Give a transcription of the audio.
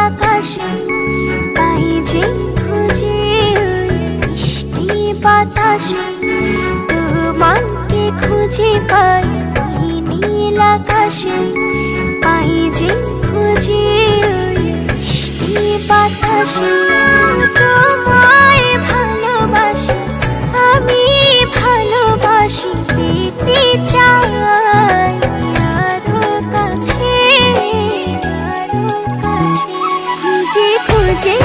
আকাশে পাই যে খুঁজে ওই মিষ্টি বাতাসে তোমাকে খুঁজে পাই এই নীল আকাশে পাই যে খুঁজে ওই মিষ্টি বাতাসে তোমায় ভালোবাসি আমি ভালোবাসি পেতে চাই আরো কাছে খুঁজে খুঁজে